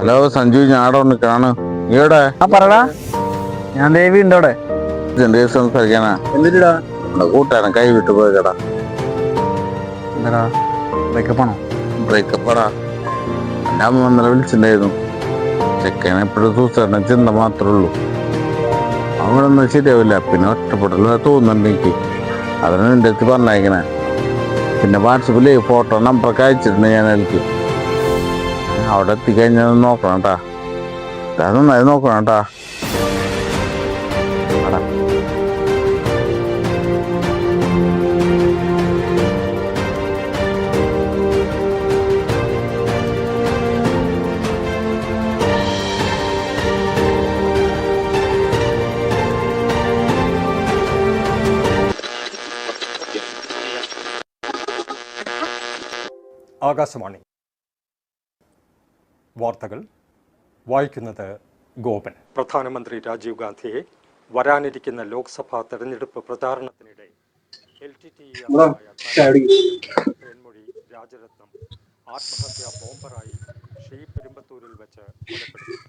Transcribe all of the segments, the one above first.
Hello Sanju, ഞാൻ അവിടെ ഒന്ന് കാണു. നീടെ ആ പറടാ, ഞാൻ ദേവി ഉണ്ട് അവിടെ. സംസാരിക്കാനാ? എന്തിട്ടാ? കൂട്ടാണ് കൈ വിട്ടു പോയടാ. എന്താടാ, ബ്രേക്കപ്പ് ആണോ? ബ്രേക്കപ്പാടാ. എൻ്റെ അമ്മ ഇന്നലെ വിളിച്ചിട്ടുണ്ടായിരുന്നു. ചെക്കൻ എപ്പോഴും സൂസൈഡിനെ ചിന്ത മാത്രമേ ഉള്ളൂ. അവനൊന്നും ശരിയാവില്ല. പിന്നെ ഒറ്റപ്പെടൽ തോന്നുന്നുണ്ട് എനിക്ക്. അതിന് നിന്റെ അടുത്ത് പറഞ്ഞയക്കണേ. പിന്നെ വാട്സപ്പില് ഫോട്ടോ നമ്പറൊക്കെ അയച്ചിട്ടുണ്ട് ഞാൻ എനിക്ക്. അവിടെ എത്തിക്കഴിഞ്ഞാൽ നോക്കണം കേട്ടാ. അത് നന്നായി നോക്കണം കേട്ടാ. ആകാശവാണി വാർത്തകൾ വായിക്കുന്നത് ഗോപൻ. പ്രധാനമന്ത്രി രാജീവ് ഗാന്ധിയെ വരാനിരിക്കുന്ന ലോക്സഭാ തെരഞ്ഞെടുപ്പ് പ്രചാരണത്തിനിടെ തേൻമൊഴി രാജരത്നം ആത്മഹത്യാ ബോംബറായി ശ്രീപെരുമ്പത്തൂരിൽ വെച്ച് കൊലപ്പെടുത്തി.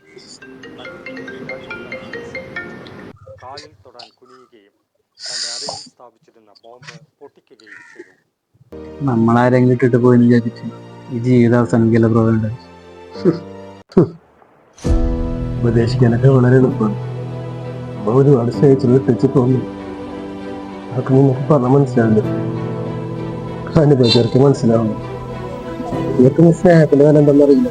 കാലിൽ തൊടാൻ കുനിയുകയും തന്റെ അരയിൽ സ്ഥാപിച്ചിരുന്ന ബോംബ് പൊട്ടിക്കുകയും ചെയ്തു. നമ്മളാരെങ്കിലും ഇട്ടിട്ട് പോയെന്ന് വിചാരിച്ചു ഈ ജീവിതം അവസാനിക്കല പ്രോഗ്രാം. ഉപദേശിക്കാനൊക്കെ വളരെ എളുപ്പമാണ്. നമ്മൾ ഒരുപാട് സ്നേഹിച്ചത് തെറ്റി തോന്നി. അതൊക്കെ നിങ്ങൾക്ക് പറഞ്ഞാൽ മനസ്സിലാവില്ല. അനുഭവിച്ചവർക്ക് മനസ്സിലാവുന്നു. നിങ്ങൾക്ക് സ്നേഹത്തിന്റെ വില എന്താണെന്നറിയില്ല.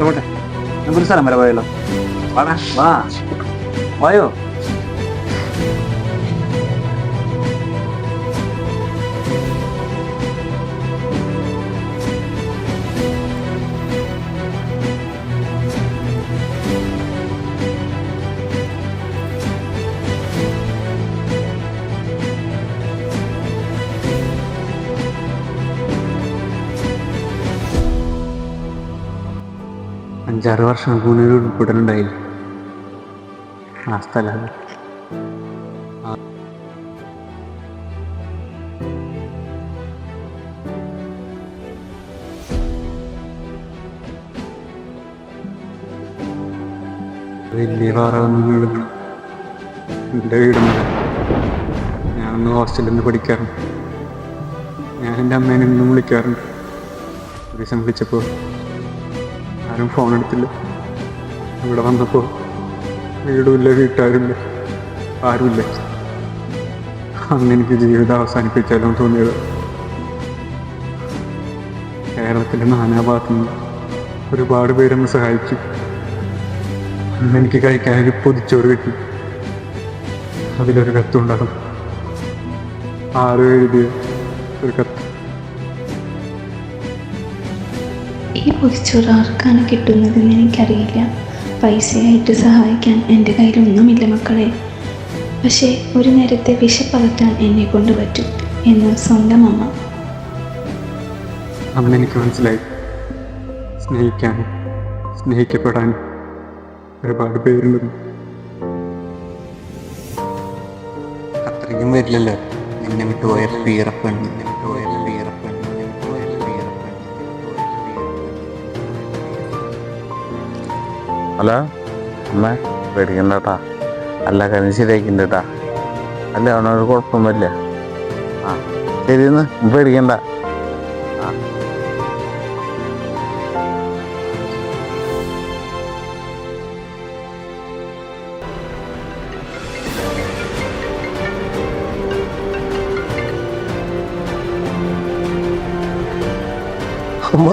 പോട്ടെ, നമുക്കൊരു സ്ഥലം വരെ പോയല്ലോ. വാ വായോ. 5-6 വർഷം മുന്നേ ഉൾപ്പെടലുണ്ടായില്ല ആ സ്ഥലം. വലിയ പാറവെന്ന് എടുക്കണം. എൻ്റെ വീടുന്നില്ല. ഞാനൊന്ന് ഹോസ്റ്റലിൽ നിന്ന് പഠിക്കാറുണ്ട്. ഞാൻ എൻ്റെ അമ്മേനെ ഇന്നും വിളിക്കാറുണ്ട്. ഒരു ദിവസം വിളിച്ചപ്പോൾ ആരും ഫോൺ എടുത്തില്ല. ഇവിടെ വന്നപ്പോൾ വീടുമില്ല, വീട്ടുകാരുമില്ല, ആരുമില്ല. അന്ന് എനിക്ക് ജീവിതം അവസാനിപ്പിച്ചാലോ തോന്നിയത്. കേരളത്തിലെ നാനാഭാഗത്തു നിന്ന് ഒരുപാട് പേരൊന്ന് സഹായിച്ചു. അന്ന് എനിക്ക് കഴിക്കാൻ ഒരു പൊതിച്ചോറ് കിട്ടി. അതിലൊരു കത്തുണ്ടാകും. ആരും എഴുതിയ ഒരു കത്ത്. ഈ പൊതിച്ചോറ് ആർക്കാണ് കിട്ടുന്നതെന്ന് എനിക്കറിയില്ല. പൈസയായിട്ട് സഹായിക്കാൻ എൻ്റെ കയ്യിലൊന്നുമില്ല മക്കളെ. പക്ഷേ ഒരു നേരത്തെ വിശപ്പകറ്റാൻ എന്നെ കൊണ്ട് പറ്റും എന്ന് സ്വന്തം അമ്മ. അന്ന് എനിക്ക് മനസ്സിലായി, സ്നേഹിക്കാനും സ്നേഹിക്കപ്പെടാനും ഒരുപാട് പേരുണ്ടെന്ന്. അത്രയും വരില്ലല്ലോ നിന്നെ വിട്ടുപോയ വീറപ്പെണ്ണ്. ഹലോ അമ്മ, പേടിക്കണ്ട കേട്ടാ. എല്ലാ കാര്യം ശരിയാക്കിണ്ട് കേട്ടാ. അല്ല അവനൊരു കുഴപ്പമൊന്നുമില്ല. ആ ശരിയെന്ന് പേടിക്കണ്ട. ആ അമ്മ